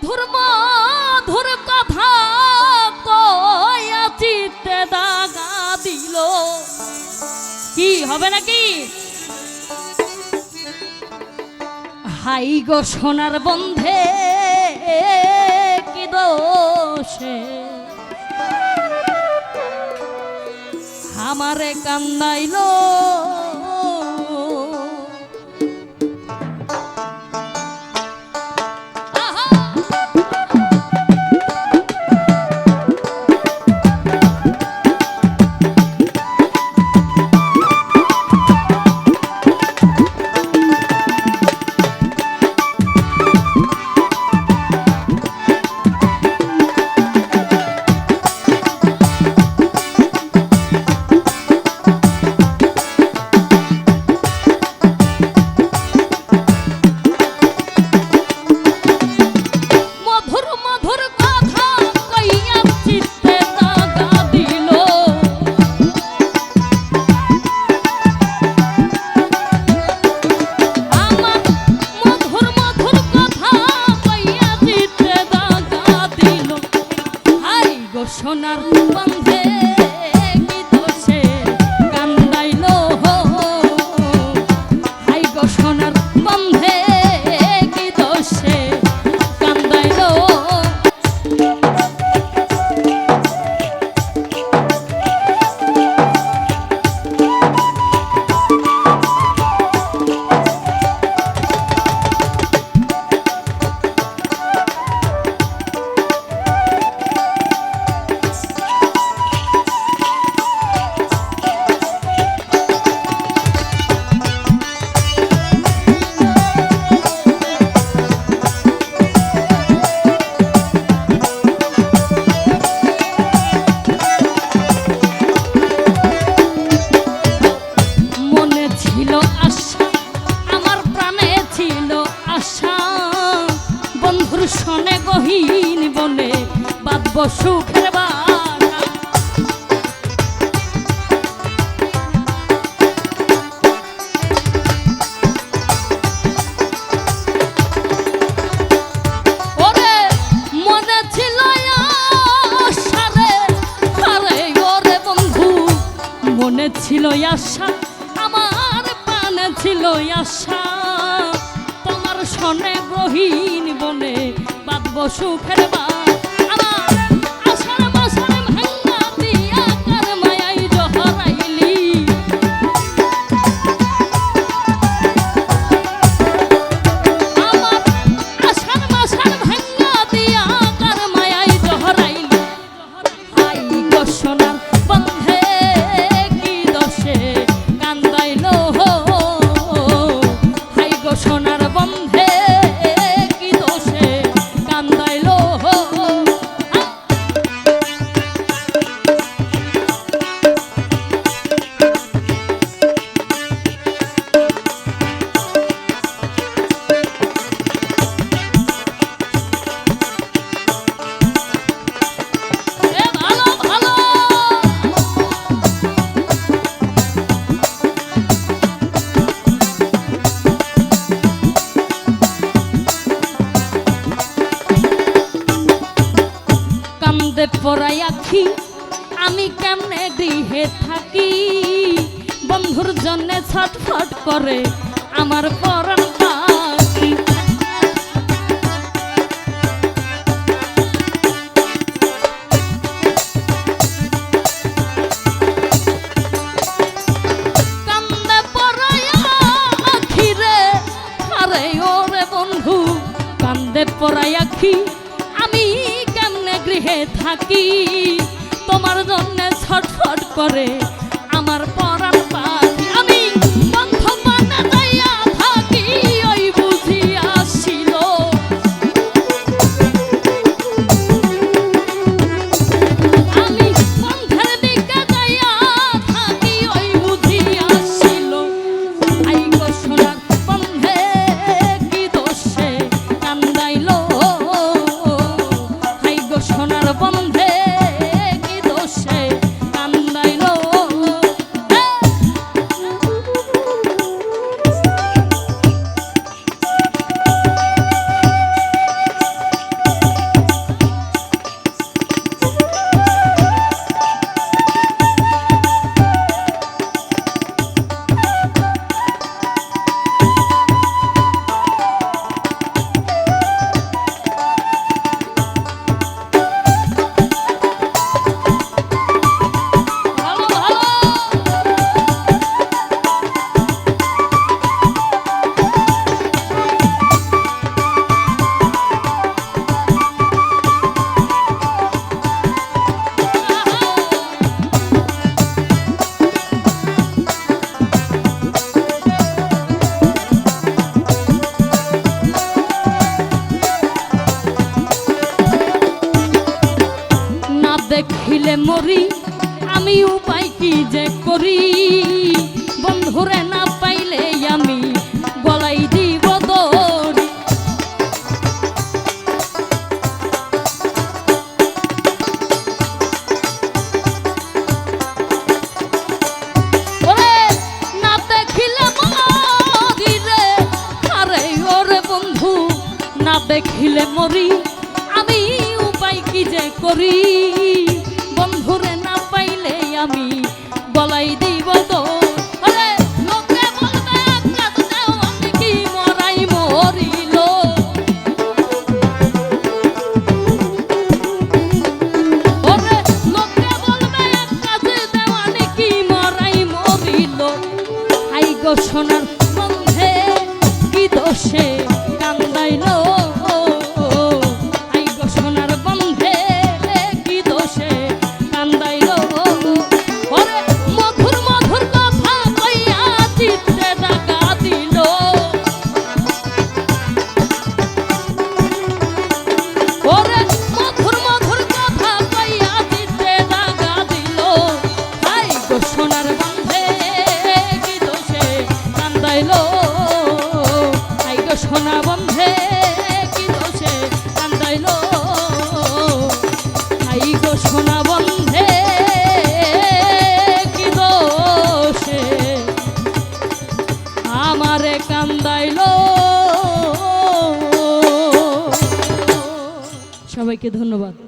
মধুর মধুর কথা কয়া চিত্তে দাগা দিল। কি হবে নাকি? হাই গো সোনার বন্ধে কি দোষে আমারে কান্দাইলো। সোনার বন্ধে কি দোষে কান্দাইলো। হাই গো সোনার বন্ধে কি দোষে কান্দাইলো। শোনে গহীন বনে বাঁধব সুখের বাসা। ওরে মনে ছিল আশা রে, আরে ওরে বন্ধু মনে ছিল আশা, আমার প্রাণে ছিল আশা। তোমার শোনে গহীন বনে বাঁধব সুখের বাস। আমার আশার বাসার ভাঙা দিয়া কার মায়াই জহরাইলি। আমার আশার বাসার ভাঙা দিয়া কার মায়াই জহরাইলি। হাই গো সোনার বন্ধে কি দোষে কান্দাইলো। হাই গো সোনার বন্ধে কি দোষে কান্দাইলো। পরাই আখি আমি কেমনে গৃহে থাকি। বন্ধুর জন্য ছটফট করে আমার পরাণ পাখি। কান্দে পরাই আখি রে, আরে ওরে বন্ধু কান্দে পরাই আখি আমি গৃহে থাকি। তোমার জন্য ছটফট করে আমার পরাণ পাখি। আমি বন্ধ পানে যাইয়া থাকি ওই বুঝি আসিল। আমি বন্ধের দিকে যাইয়া থাকি ওই বুঝি আসিল। আই গো সোনার বন্ধে কি দোষে কান্দাইলো। সোনার বন্ধে কি দোষে কান্দাইলো। মরি আমি উপায় কি যে করি বন্ধুরে না পাইলে আমি গলাই দিব দড়ি ওরে না দেখিলে মরি রে আরে ওরে বন্ধু না দেখিলে মরি আমি উপায় কি যে করি বন্ধুরে না পাইলে আমি গলাই দিব তো আরে লোকে বলবে কাজ দেও আমি কি মরাই মরিল ওরে লোকে বলবে কাজ দেও আমি কি মরাই মরিল আই গো সোনার বন্ধে কি দোষে কান্দাইলো সোনার বন্ধে কি দোষে কান্দাইলো আই গো সোনা বন্ধে কি দোষে কান্দাইলো আই গো সোনা বন্ধে কি দোষে আমারে কান্দাইলো। সবাইকে ধন্যবাদ।